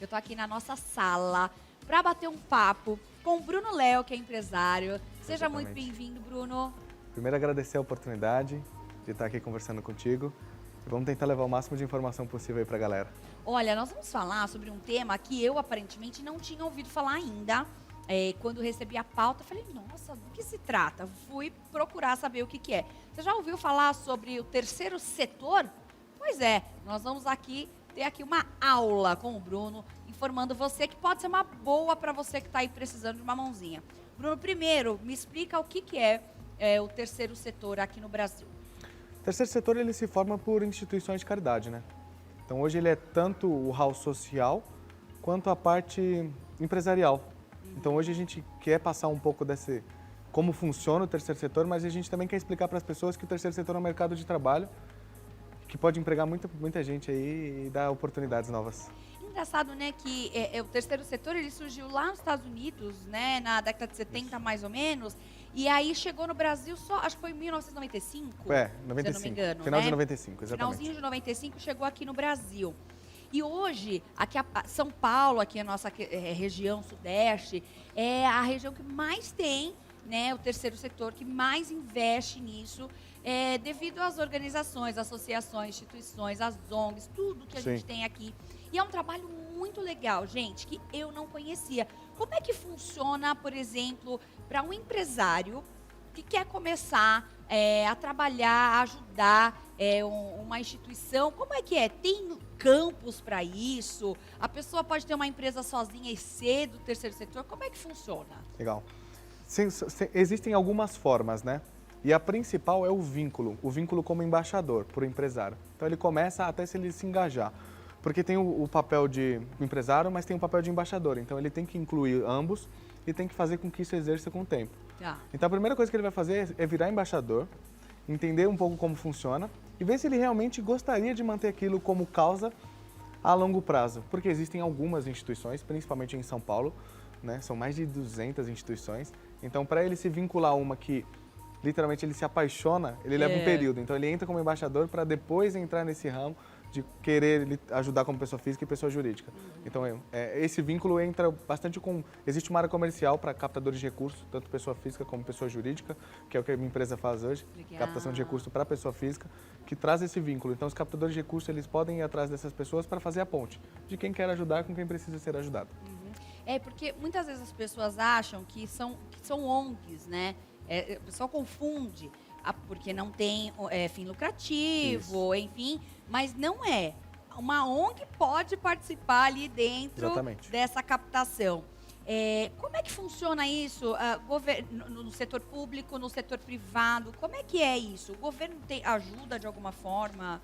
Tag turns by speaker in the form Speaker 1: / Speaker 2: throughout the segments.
Speaker 1: Eu tô aqui na nossa sala para bater um papo com o Bruno Léo, que é empresário. Seja muito
Speaker 2: Exatamente.
Speaker 1: bem-vindo, Bruno.
Speaker 2: Primeiro, agradecer a oportunidade de estar aqui conversando contigo. E vamos tentar levar o máximo de informação possível aí para a galera.
Speaker 1: Olha, nós vamos falar sobre um tema que eu aparentemente não tinha ouvido falar ainda. Quando recebi a pauta, eu falei, nossa, do que se trata? Fui procurar saber o que que é. Você já ouviu falar sobre o terceiro setor? Pois é, nós vamos ter aqui uma aula com o Bruno, informando você que pode ser uma boa para você que está aí precisando de uma mãozinha. Bruno, primeiro, me explica o que que é o terceiro setor aqui no Brasil.
Speaker 2: O terceiro setor ele se forma por instituições de caridade, né? Então hoje ele é tanto o hall social quanto a parte empresarial. Então hoje a gente quer passar um pouco desse como funciona o terceiro setor, mas a gente também quer explicar para as pessoas que o terceiro setor é um mercado de trabalho que pode empregar muita gente aí e dar oportunidades novas.
Speaker 1: Engraçado, né, que o terceiro setor ele surgiu lá nos Estados Unidos, né, na década de 70 mais ou menos, e aí chegou no Brasil só, acho que foi em 1995,
Speaker 2: É,
Speaker 1: se eu
Speaker 2: 95.
Speaker 1: não me engano,
Speaker 2: Final
Speaker 1: né?
Speaker 2: de 95, exatamente.
Speaker 1: Finalzinho de 95 chegou aqui no Brasil. E hoje, aqui São Paulo, aqui a nossa região sudeste, é a região que mais tem, né, o terceiro setor, que mais investe nisso, devido às organizações, associações, instituições, as ONGs, tudo que a
Speaker 2: Sim.
Speaker 1: gente tem aqui. E é um trabalho muito legal, gente, que eu não conhecia. Como é que funciona, por exemplo, para um empresário que quer começar a trabalhar, a ajudar uma instituição? Como é que é? Tem campos para isso? A pessoa pode ter uma empresa sozinha e ser do terceiro setor? Como é que funciona?
Speaker 2: Legal. Existem algumas formas, né? E a principal é o vínculo como embaixador para o empresário. Então ele começa até se ele se engajar. Porque tem o papel de empresário, mas tem o papel de embaixador. Então ele tem que incluir ambos e tem que fazer com que isso exerça com o tempo.
Speaker 1: Tá.
Speaker 2: Então a primeira coisa que ele vai fazer é virar embaixador, entender um pouco como funciona e ver se ele realmente gostaria de manter aquilo como causa a longo prazo. Porque existem algumas instituições, principalmente em São Paulo, né? São mais de 200 instituições. Então para ele se vincular a uma que literalmente ele se apaixona, ele leva um período. Então ele entra como embaixador para depois entrar nesse ramo de querer ajudar como pessoa física e pessoa jurídica. Então esse vínculo entra bastante com... Existe uma área comercial para captadores de recursos, tanto pessoa física como pessoa jurídica, que é o que a minha empresa faz hoje,
Speaker 1: Legal.
Speaker 2: captação de recursos para pessoa física, que traz esse vínculo. Então os captadores de recursos eles podem ir atrás dessas pessoas para fazer a ponte de quem quer ajudar com quem precisa ser ajudado.
Speaker 1: Porque muitas vezes as pessoas acham que são ONGs, né? O pessoal confunde, porque não tem fim lucrativo, enfim, mas não é. Uma ONG pode participar ali dentro
Speaker 2: Exatamente.
Speaker 1: dessa captação. Como é que funciona isso no setor público, no setor privado? Como é que é isso? O governo ajuda de alguma forma?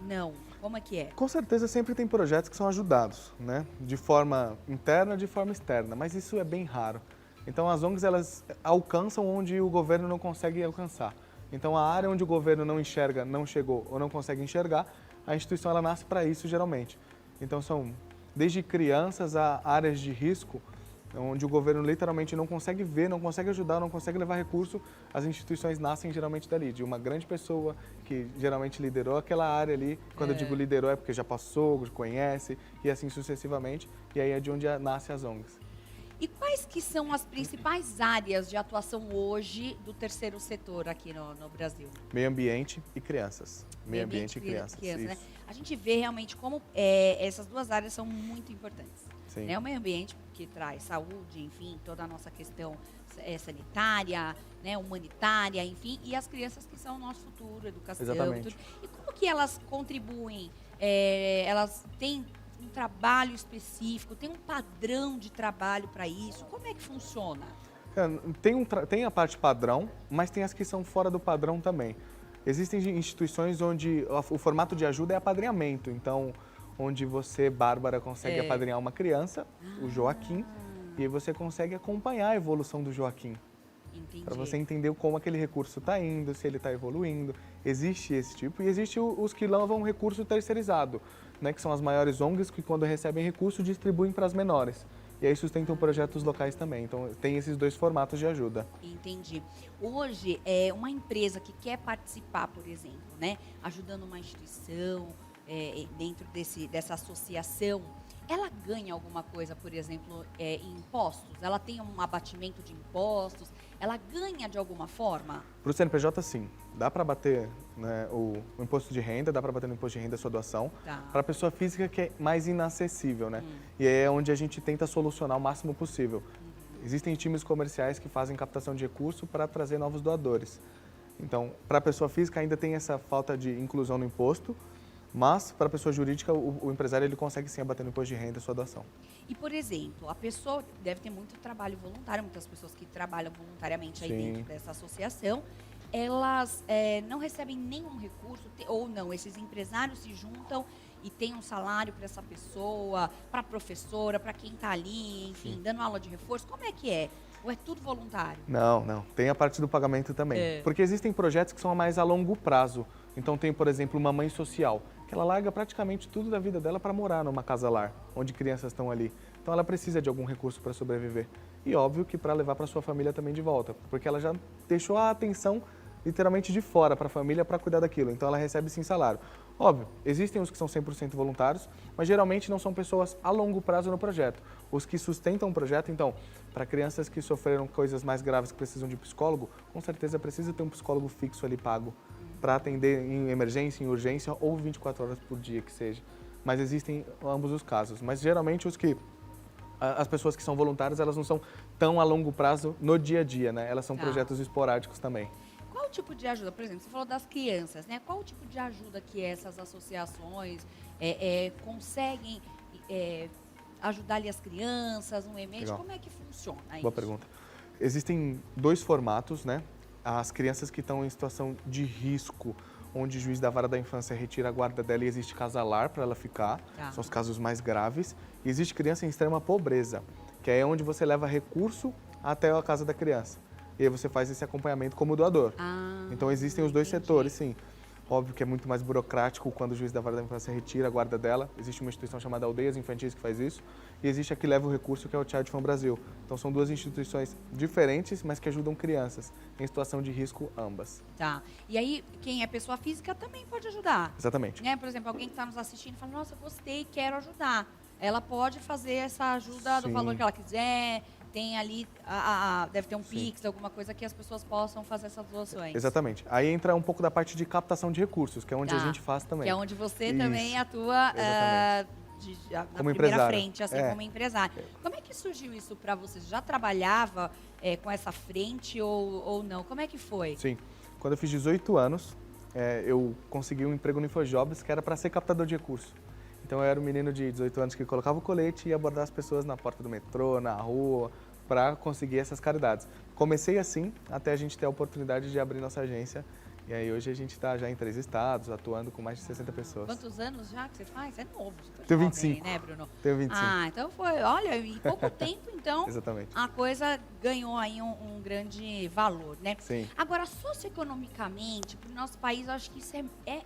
Speaker 1: Não. Como é que é?
Speaker 2: Com certeza sempre tem projetos que são ajudados, né? De forma interna, de forma externa, mas isso é bem raro. Então as ONGs elas alcançam onde o governo não consegue alcançar. Então a área onde o governo não enxerga, não chegou ou não consegue enxergar, a instituição ela nasce para isso geralmente. Então são desde crianças a áreas de risco, onde o governo literalmente não consegue ver, não consegue ajudar, não consegue levar recurso, as instituições nascem geralmente dali, de uma grande pessoa que geralmente liderou aquela área ali. Quando eu digo liderou é porque já passou, conhece e assim sucessivamente, e aí é de onde nascem as ONGs.
Speaker 1: E quais que são as principais áreas de atuação hoje do terceiro setor aqui no Brasil?
Speaker 2: Meio ambiente e crianças. Meio ambiente e crianças,
Speaker 1: né?
Speaker 2: isso.
Speaker 1: A gente vê realmente como essas duas áreas são muito importantes.
Speaker 2: Sim.
Speaker 1: Né? O meio ambiente, que traz saúde, enfim, toda a nossa questão sanitária, né, humanitária, enfim, e as crianças que são o nosso futuro, educação.
Speaker 2: Exatamente.
Speaker 1: Tudo. E como que elas contribuem? Elas têm um trabalho específico, tem um padrão de trabalho para isso? Como é que funciona?
Speaker 2: Tem a parte padrão, mas tem as que são fora do padrão também. Existem instituições onde o formato de ajuda é apadrinhamento. Então, onde você, Bárbara, consegue apadrinhar uma criança, o Joaquim, e aí você consegue acompanhar a evolução do Joaquim.
Speaker 1: Entendi.
Speaker 2: Para você entender como aquele recurso está indo, se ele está evoluindo. Existe esse tipo. E existe os que levam recurso terceirizado, né, que são as maiores ONGs que, quando recebem recurso, distribuem para as menores. E aí sustentam projetos locais também. Então, tem esses dois formatos de ajuda.
Speaker 1: Entendi. Hoje, uma empresa que quer participar, por exemplo, né, ajudando uma instituição dentro dessa associação, ela ganha alguma coisa, por exemplo, em impostos? Ela tem um abatimento de impostos? Ela ganha de alguma forma?
Speaker 2: Para o CNPJ, sim. Dá para bater, né, o imposto de renda, dá para bater no imposto de renda a sua doação.
Speaker 1: Tá.
Speaker 2: Para a pessoa física, que é mais inacessível, né? E aí é onde a gente tenta solucionar o máximo possível. Existem times comerciais que fazem captação de recurso para trazer novos doadores. Então, para a pessoa física ainda tem essa falta de inclusão no imposto, mas para a pessoa jurídica, o empresário ele consegue sim abater no imposto de renda a sua doação.
Speaker 1: E, por exemplo, a pessoa deve ter muito trabalho voluntário, muitas pessoas que trabalham voluntariamente aí
Speaker 2: Sim.
Speaker 1: dentro dessa associação, elas não recebem nenhum recurso, ou não, esses empresários se juntam e tem um salário para essa pessoa, para a professora, para quem está ali, enfim,
Speaker 2: Sim.
Speaker 1: dando aula de reforço, como é que é? Ou é tudo voluntário?
Speaker 2: Não. Tem a parte do pagamento também. Porque existem projetos que são mais a longo prazo. Então tem, por exemplo, uma mãe social, que ela larga praticamente tudo da vida dela para morar numa casa-lar, onde crianças estão ali. Então ela precisa de algum recurso para sobreviver. E óbvio que para levar para sua família também de volta, porque ela já deixou a atenção literalmente de fora para a família para cuidar daquilo. Então ela recebe sim salário. Óbvio, existem os que são 100% voluntários, mas geralmente não são pessoas a longo prazo no projeto. Os que sustentam o projeto, então, para crianças que sofreram coisas mais graves que precisam de psicólogo, com certeza precisa ter um psicólogo fixo ali pago para atender em emergência, em urgência ou 24 horas por dia que seja. Mas existem ambos os casos. Mas geralmente as pessoas que são voluntárias, elas não são tão a longo prazo no dia a dia, né? Elas são projetos esporádicos também.
Speaker 1: Qual o tipo de ajuda? Por exemplo, você falou das crianças, né? Qual o tipo de ajuda que essas associações conseguem ajudar ali as crianças, um emergente?
Speaker 2: Legal.
Speaker 1: Como é que funciona isso?
Speaker 2: Boa pergunta. Existem 2 formatos, né? As crianças que estão em situação de risco, onde o juiz da vara da infância retira a guarda dela e existe casalar para ela ficar, são os casos mais graves. E existe criança em extrema pobreza, que é onde você leva recurso até a casa da criança. E aí você faz esse acompanhamento como doador. Então existem os 2 setores, sim. Óbvio que é muito mais burocrático quando o juiz da vara da infância retira a guarda dela. Existe uma instituição chamada Aldeias Infantis que faz isso. E existe a que leva o recurso, que é o Child Fund Brasil. Então são 2 instituições diferentes, mas que ajudam crianças em situação de risco ambas.
Speaker 1: Tá. E aí, quem é pessoa física também pode ajudar.
Speaker 2: Exatamente.
Speaker 1: Né? Por exemplo, alguém que está nos assistindo e fala, nossa, gostei, quero ajudar. Ela pode fazer essa ajuda do
Speaker 2: Sim.
Speaker 1: valor que ela quiser. Tem ali, deve ter um
Speaker 2: Sim.
Speaker 1: Pix, alguma coisa que as pessoas possam fazer essas doações.
Speaker 2: Exatamente. Aí entra um pouco da parte de captação de recursos, que é onde a gente faz também.
Speaker 1: Que é onde você
Speaker 2: Isso.
Speaker 1: também atua na
Speaker 2: Como
Speaker 1: primeira
Speaker 2: empresário.
Speaker 1: frente, assim, como empresário. Como é que surgiu isso para você? Você já trabalhava com essa frente ou não? Como é que foi?
Speaker 2: Sim. Quando eu fiz 18 anos, eu consegui um emprego no InfoJobs, que era para ser captador de recursos. Então eu era um menino de 18 anos que colocava o colete e ia abordar as pessoas na porta do metrô, na rua, para conseguir essas caridades. Comecei assim, até a gente ter a oportunidade de abrir nossa agência. E aí hoje a gente está já em 3 estados, atuando com mais de 60 pessoas.
Speaker 1: Quantos anos já que você faz? É novo, super
Speaker 2: Tenho
Speaker 1: jovem,
Speaker 2: 25.
Speaker 1: né, Bruno?
Speaker 2: Tenho 25.
Speaker 1: Então foi, olha, em pouco tempo, então,
Speaker 2: Exatamente.
Speaker 1: a coisa ganhou aí um grande valor, né?
Speaker 2: Sim.
Speaker 1: Agora, socioeconomicamente, para o nosso país, eu acho que isso é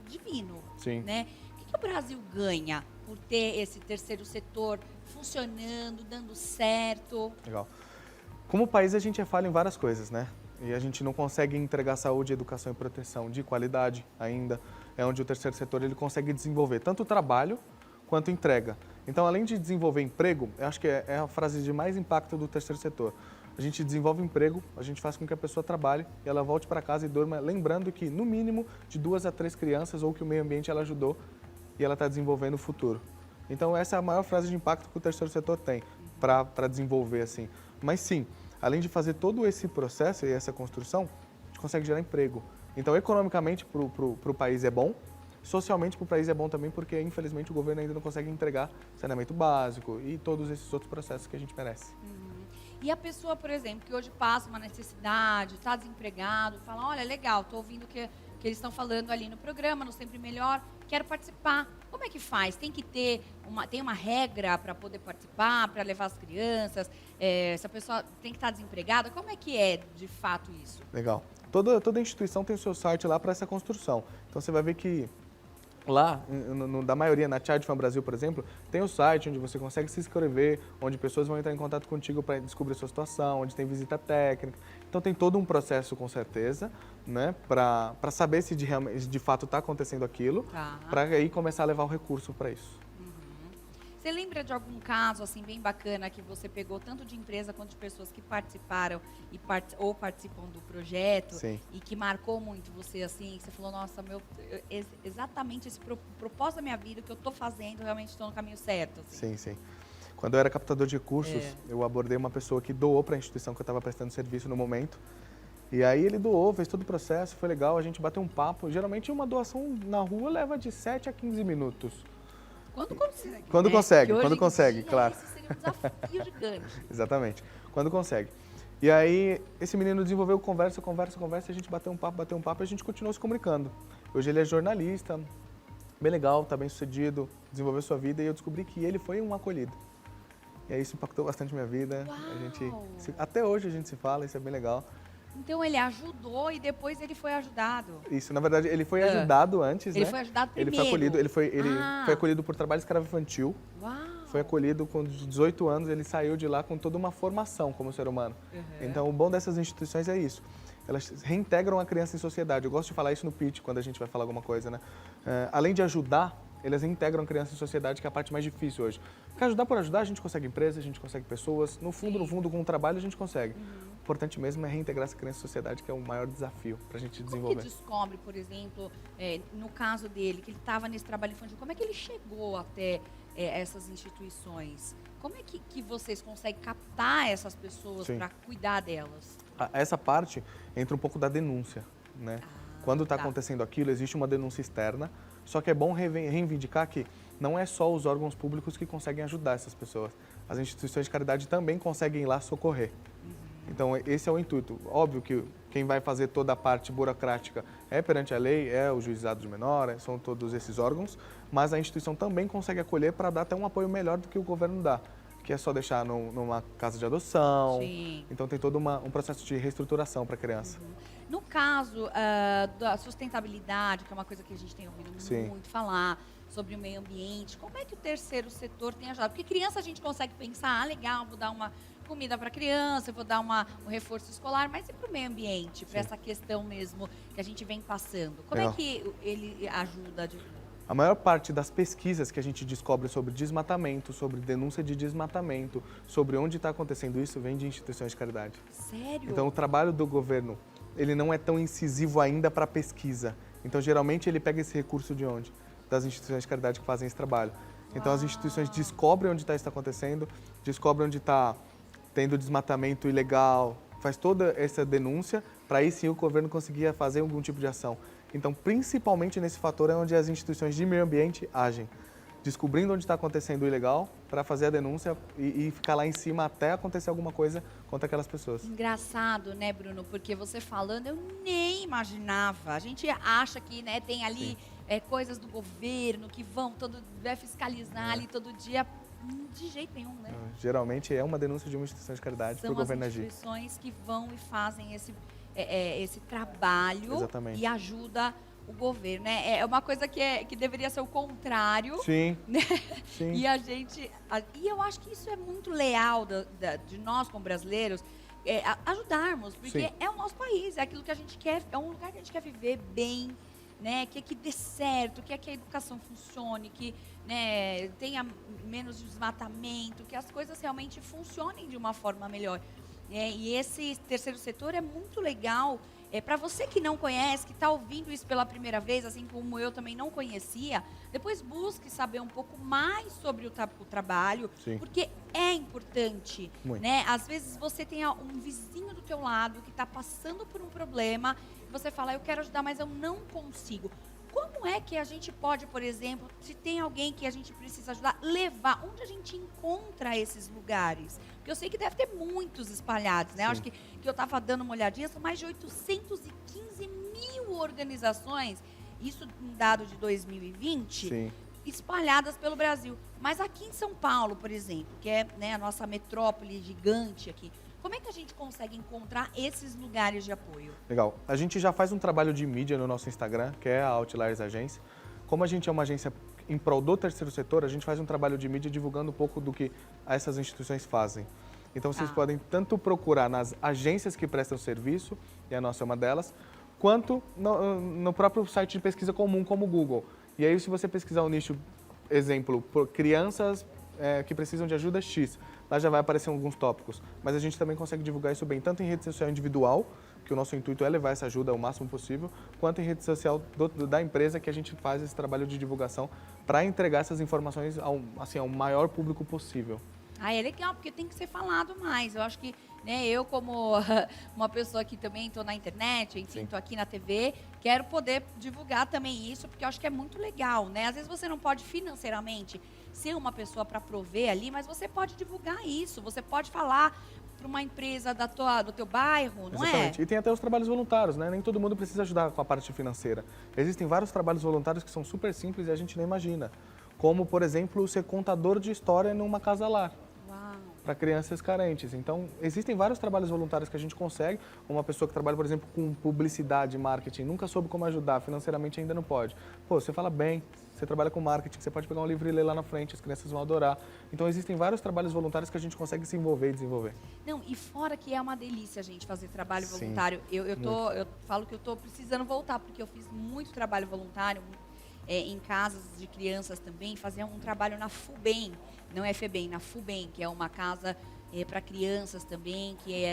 Speaker 1: divino,
Speaker 2: Sim.
Speaker 1: né? O que o Brasil ganha por ter esse terceiro setor funcionando, dando certo?
Speaker 2: Legal. Como país, a gente é falho em várias coisas, né? E a gente não consegue entregar saúde, educação e proteção de qualidade ainda. É onde o terceiro setor ele consegue desenvolver tanto o trabalho quanto entrega. Então, além de desenvolver emprego, eu acho que é a frase de mais impacto do terceiro setor. A gente desenvolve emprego, a gente faz com que a pessoa trabalhe e ela volte para casa e durma, lembrando que, no mínimo, de 2 a 3 crianças ou que o meio ambiente ela ajudou e ela está desenvolvendo o futuro. Então, essa é a maior frase de impacto que o terceiro setor tem para desenvolver, assim. Mas sim, além de fazer todo esse processo e essa construção, a gente consegue gerar emprego. Então, economicamente, para o país é bom, socialmente para o país é bom também, porque, infelizmente, o governo ainda não consegue entregar saneamento básico e todos esses outros processos que a gente merece.
Speaker 1: E a pessoa, por exemplo, que hoje passa uma necessidade, está desempregado, fala, olha, legal, estou ouvindo o que eles estão falando ali no programa, no Sempre Melhor, quero participar. Como é que faz? Tem que ter tem uma regra para poder participar, para levar as crianças? Se a pessoa tem que estar desempregada, como é que é de fato isso?
Speaker 2: Legal. Toda instituição tem o seu site lá para essa construção. Então você vai ver que lá, da maioria, na Child Fund Brasil, por exemplo, tem o site onde você consegue se inscrever, onde pessoas vão entrar em contato contigo para descobrir a sua situação, onde tem visita técnica. Então tem todo um processo, com certeza, né, para saber se de fato está acontecendo aquilo, para aí começar a levar o recurso para isso.
Speaker 1: Você lembra de algum caso assim bem bacana que você pegou tanto de empresa quanto de pessoas que participaram ou participam do projeto
Speaker 2: Sim.
Speaker 1: e que marcou muito você assim, que você falou, nossa, exatamente esse propósito da minha vida, o que eu estou fazendo, realmente estou no caminho certo. Assim.
Speaker 2: Sim, sim. Quando eu era captador de recursos, eu abordei uma pessoa que doou para a instituição que eu estava prestando serviço no momento. E aí ele doou, fez todo o processo, foi legal, a gente bateu um papo. Geralmente uma doação na rua leva de 7 a 15 minutos.
Speaker 1: Quando consegue.
Speaker 2: Quando
Speaker 1: né?
Speaker 2: consegue,
Speaker 1: Porque
Speaker 2: quando
Speaker 1: hoje em
Speaker 2: consegue,
Speaker 1: dia,
Speaker 2: claro.
Speaker 1: Isso seria um desafio gigante.
Speaker 2: Exatamente, quando consegue. E aí esse menino desenvolveu conversa, a gente bateu um papo e a gente continuou se comunicando. Hoje ele é jornalista, bem legal, tá bem sucedido, desenvolveu sua vida e eu descobri que ele foi um acolhido. E aí isso impactou bastante minha vida. Até hoje a gente se fala, isso é bem legal.
Speaker 1: Então ele ajudou e depois ele foi ajudado.
Speaker 2: Isso, na verdade, ele foi ajudado antes,
Speaker 1: Ele
Speaker 2: né?
Speaker 1: foi ajudado
Speaker 2: Ele
Speaker 1: primeiro.
Speaker 2: foi acolhido, ele foi acolhido por trabalho escravo infantil.
Speaker 1: Uau!
Speaker 2: Foi acolhido com 18 anos, ele saiu de lá com toda uma formação como ser humano. Então, o bom dessas instituições é isso. Elas reintegram a criança em sociedade. Eu gosto de falar isso no pitch, quando a gente vai falar alguma coisa, né? Além de ajudar, elas reintegram a criança em sociedade, que é a parte mais difícil hoje. Porque ajudar por ajudar, a gente consegue empresa, a gente consegue pessoas. No fundo, com o trabalho, a gente consegue. O importante mesmo é reintegrar essa criança em sociedade, que é o maior desafio para a gente desenvolver.
Speaker 1: Como que descobre, por exemplo, no caso dele, que ele estava nesse trabalho infantil, como é que ele chegou até essas instituições? Como é que vocês conseguem captar essas pessoas para cuidar delas?
Speaker 2: Essa parte entra um pouco da denúncia, né? Quando está acontecendo aquilo, existe uma denúncia externa, só que é bom reivindicar que não é só os órgãos públicos que conseguem ajudar essas pessoas. As instituições de caridade também conseguem ir lá socorrer. Então, esse é o intuito. Óbvio que quem vai fazer toda a parte burocrática é perante a lei, é o juizado de menor, são todos esses órgãos, mas a instituição também consegue acolher para dar até um apoio melhor do que o governo dá, que é só deixar numa casa de adoção.
Speaker 1: Sim.
Speaker 2: Então, tem todo um processo de reestruturação para a criança.
Speaker 1: No caso da sustentabilidade, que é uma coisa que a gente tem ouvido muito falar, sobre o meio ambiente, como é que o terceiro setor tem ajudado? Porque criança a gente consegue pensar, legal, vou dar uma comida para criança, vou dar um reforço escolar, mas e para o meio ambiente, para essa questão mesmo que a gente vem passando? Como é que ele ajuda?
Speaker 2: A maior parte das pesquisas que a gente descobre sobre desmatamento, sobre denúncia de desmatamento, sobre onde está acontecendo isso, vem de instituições de caridade.
Speaker 1: Sério?
Speaker 2: Então, o trabalho do governo, ele não é tão incisivo ainda para a pesquisa. Então, geralmente, ele pega esse recurso de onde? Das instituições de caridade que fazem esse trabalho. Então, as instituições descobrem onde está isso acontecendo, descobrem onde está tendo desmatamento ilegal, faz toda essa denúncia, para aí sim o governo conseguir fazer algum tipo de ação. Então, principalmente nesse fator é onde as instituições de meio ambiente agem, descobrindo onde está acontecendo o ilegal para fazer a denúncia e ficar lá em cima até acontecer alguma coisa contra aquelas pessoas.
Speaker 1: Engraçado, né, Bruno? Porque você falando, eu nem imaginava. A gente acha que tem ali coisas do governo que vai fiscalizar ali todo dia. De jeito nenhum, né?
Speaker 2: Geralmente é uma denúncia de uma instituição de caridade para o governo agir.
Speaker 1: São as instituições que vão e fazem esse trabalho.
Speaker 2: Exatamente.
Speaker 1: E ajuda o governo, né? É uma coisa que deveria ser o contrário.
Speaker 2: Sim.
Speaker 1: Né?
Speaker 2: Sim.
Speaker 1: E eu acho que isso é muito leal de nós como brasileiros, ajudarmos, porque é o nosso país, é aquilo que a gente quer, é um lugar que a gente quer viver bem, né? Que dê certo, que a educação funcione, que tenha menos desmatamento, que as coisas realmente funcionem de uma forma melhor. E esse terceiro setor é muito legal. Para você que não conhece, que está ouvindo isso pela primeira vez, assim como eu também não conhecia, depois busque saber um pouco mais sobre o trabalho, porque é importante. Né? Às vezes você tem um vizinho do teu lado que está passando por um problema, e você fala, eu quero ajudar, mas eu não consigo. Como é que a gente pode, por exemplo, se tem alguém que a gente precisa ajudar, levar? Onde a gente encontra esses lugares? Porque eu sei que deve ter muitos espalhados, né? Acho que eu estava dando uma olhadinha, são mais de 815 mil organizações, isso um dado de 2020, espalhadas pelo Brasil. Mas aqui em São Paulo, por exemplo, que é a nossa metrópole gigante aqui, como é que a gente consegue encontrar esses lugares de apoio?
Speaker 2: Legal. A gente já faz um trabalho de mídia no nosso Instagram, que é a Outliers Agência. Como a gente é uma agência em prol do terceiro setor, a gente faz um trabalho de mídia divulgando um pouco do que essas instituições fazem. Então, vocês podem tanto procurar nas agências que prestam serviço, e a nossa é uma delas, quanto no próprio site de pesquisa comum, como o Google. E aí, se você pesquisar o nicho, exemplo, por crianças que precisam de ajuda X. Lá já vai aparecer alguns tópicos. Mas a gente também consegue divulgar isso bem, tanto em rede social individual, que o nosso intuito é levar essa ajuda ao máximo possível, quanto em rede social da empresa, que a gente faz esse trabalho de divulgação para entregar essas informações ao maior público possível.
Speaker 1: Ah, é legal, porque tem que ser falado mais. Eu acho que, né, eu como uma pessoa que também estou na internet, enfim, estou aqui na TV, quero poder divulgar também isso, porque eu acho que é muito legal, né? Às vezes você não pode financeiramente ser uma pessoa para prover ali, mas você pode divulgar isso, você pode falar para uma empresa do teu bairro, não
Speaker 2: Exatamente.
Speaker 1: é?
Speaker 2: E tem até os trabalhos voluntários, né? Nem todo mundo precisa ajudar com a parte financeira. Existem vários trabalhos voluntários que são super simples e a gente nem imagina. Como, por exemplo, ser contador de história numa casa-lar para crianças carentes. Então, existem vários trabalhos voluntários que a gente consegue. Uma pessoa que trabalha, por exemplo, com publicidade, marketing, nunca soube como ajudar, financeiramente ainda não pode. Pô, você fala bem, você trabalha com marketing, você pode pegar um livro e ler lá na frente, as crianças vão adorar. Então, existem vários trabalhos voluntários que a gente consegue se envolver e desenvolver.
Speaker 1: Não, e fora que é uma delícia, gente, fazer trabalho voluntário. Eu falo que eu tô precisando voltar, porque eu fiz muito trabalho voluntário em casas de crianças também, fazia um trabalho na FUBEM, não é FEBEM, na FUBEM, que é uma casa para crianças também, que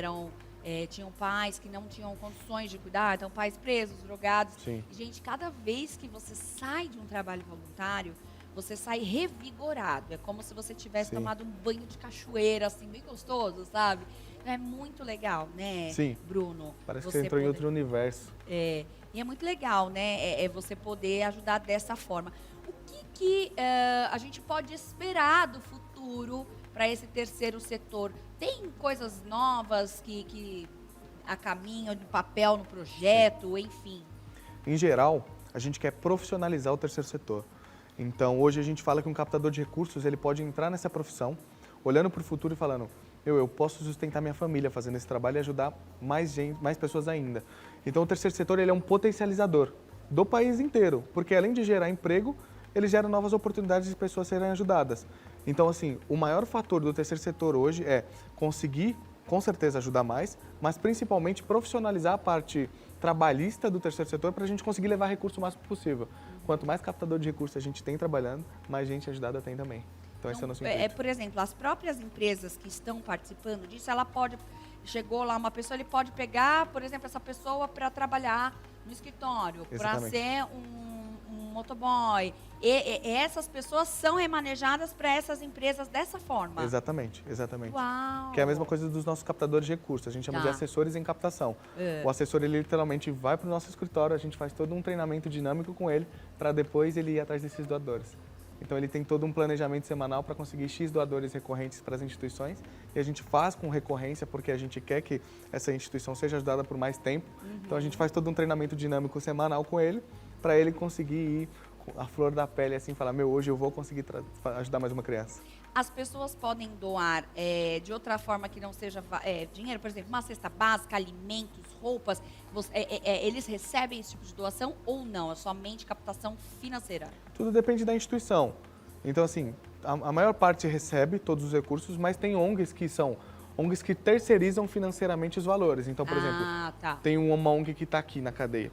Speaker 1: tinham pais que não tinham condições de cuidar, então pais presos, drogados.
Speaker 2: Sim.
Speaker 1: E, gente, cada vez que você sai de um trabalho voluntário, você sai revigorado. É como se você tivesse tomado um banho de cachoeira, assim, bem gostoso, sabe? É muito legal, né,
Speaker 2: Sim.
Speaker 1: Bruno?
Speaker 2: Parece que você entrou em outro universo.
Speaker 1: E é muito legal, né? É você poder ajudar dessa forma. O que a gente pode esperar do futuro para esse terceiro setor? Tem coisas novas que a caminho de papel no projeto, enfim?
Speaker 2: Em geral, a gente quer profissionalizar o terceiro setor. Então, hoje a gente fala que um captador de recursos ele pode entrar nessa profissão, olhando para o futuro e falando: eu posso sustentar minha família fazendo esse trabalho e ajudar mais gente, mais pessoas ainda. Então, o terceiro setor ele é um potencializador do país inteiro, porque além de gerar emprego, ele gera novas oportunidades de pessoas serem ajudadas. Então, assim, o maior fator do terceiro setor hoje é conseguir, com certeza, ajudar mais, mas principalmente profissionalizar a parte trabalhista do terceiro setor para a gente conseguir levar recurso o máximo possível. Quanto mais captador de recursos a gente tem trabalhando, mais gente ajudada tem também. Então, esse é o nosso intuito.
Speaker 1: Por exemplo, as próprias empresas que estão participando disso, chegou lá uma pessoa, ele pode pegar, por exemplo, essa pessoa para trabalhar no escritório, para ser um motoboy. E essas pessoas são remanejadas para essas empresas dessa forma.
Speaker 2: Exatamente.
Speaker 1: Uau!
Speaker 2: Que é a mesma coisa dos nossos captadores de recursos. A gente chama de assessores em captação. O assessor, ele literalmente vai para o nosso escritório, a gente faz todo um treinamento dinâmico com ele, para depois ele ir atrás desses doadores. Então, ele tem todo um planejamento semanal para conseguir X doadores recorrentes para as instituições. E a gente faz com recorrência, porque a gente quer que essa instituição seja ajudada por mais tempo. Então, a gente faz todo um treinamento dinâmico semanal com ele, para ele conseguir ir com a flor da pele, assim, falar: hoje eu vou conseguir ajudar mais uma criança.
Speaker 1: As pessoas podem doar de outra forma que não seja dinheiro, por exemplo, uma cesta básica, alimentos, roupas. Eles recebem esse tipo de doação ou não? É somente captação financeira?
Speaker 2: Tudo depende da instituição. Então, assim, a maior parte recebe todos os recursos, mas tem ONGs que são ONGs que terceirizam financeiramente os valores. Então, por exemplo, tem uma ONG que está aqui na cadeia,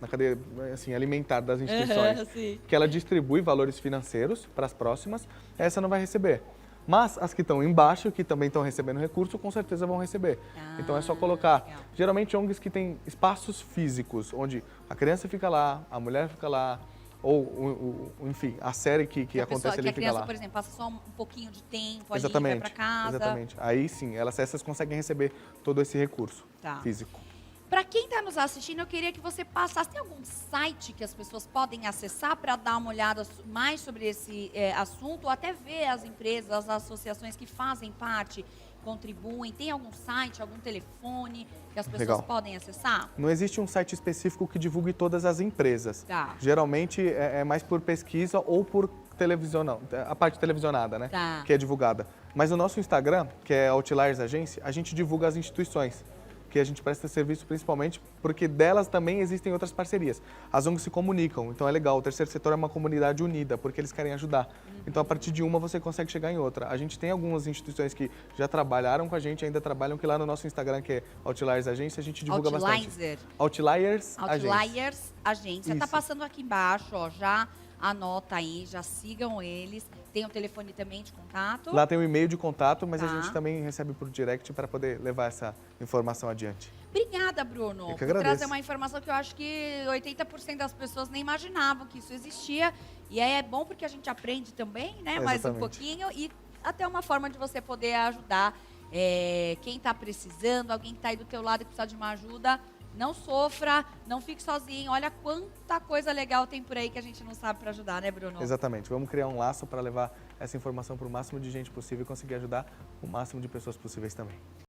Speaker 2: na cadeia assim, alimentar das instituições, que ela distribui valores financeiros para as próximas, essa não vai receber. Mas as que estão embaixo, que também estão recebendo recurso, com certeza vão receber. Então é só colocar, geralmente ONGs que têm espaços físicos, onde a criança fica lá, a mulher fica lá, ou, enfim, a série que acontece ali fica lá.
Speaker 1: Que a criança, por exemplo, passa só um pouquinho de tempo, ali vai para casa.
Speaker 2: Exatamente. Aí sim, essas conseguem receber todo esse recurso físico.
Speaker 1: Para quem está nos assistindo, eu queria que você passasse. Tem algum site que as pessoas podem acessar para dar uma olhada mais sobre esse assunto, ou até ver as empresas, as associações que fazem parte, contribuem? Tem algum site, algum telefone que as pessoas podem acessar?
Speaker 2: Não existe um site específico que divulgue todas as empresas. Geralmente é mais por pesquisa ou por televisão, a parte televisionada, né? Que é divulgada. Mas o nosso Instagram, que é Outliers Agência, a gente divulga as instituições que a gente presta serviço, principalmente porque delas também existem outras parcerias. As ONGs se comunicam, então é legal. O terceiro setor é uma comunidade unida, porque eles querem ajudar. Então, a partir de uma, você consegue chegar em outra. A gente tem algumas instituições que já trabalharam com a gente, ainda trabalham, que lá no nosso Instagram, que é Outliers Agência, a gente divulga bastante.
Speaker 1: Outliers Agência. Está passando aqui embaixo, ó, já anota aí, já sigam eles. Tem o telefone também de contato?
Speaker 2: Lá tem o e-mail de contato, mas a
Speaker 1: Tá.
Speaker 2: gente também recebe por direct para poder levar essa informação adiante.
Speaker 1: Obrigada, Bruno,
Speaker 2: Eu que
Speaker 1: por
Speaker 2: agradeço.
Speaker 1: trazer uma informação que eu acho que 80% das pessoas nem imaginavam que isso existia. E é bom porque a gente aprende também, né? Mais um
Speaker 2: Exatamente.
Speaker 1: pouquinho e até uma forma de você poder ajudar quem está precisando, alguém que está aí do teu lado e precisa de uma ajuda. Não sofra, não fique sozinho. Olha quanta coisa legal tem por aí que a gente não sabe para ajudar, né, Bruno?
Speaker 2: Exatamente. Vamos criar um laço para levar essa informação para o máximo de gente possível e conseguir ajudar o máximo de pessoas possíveis também.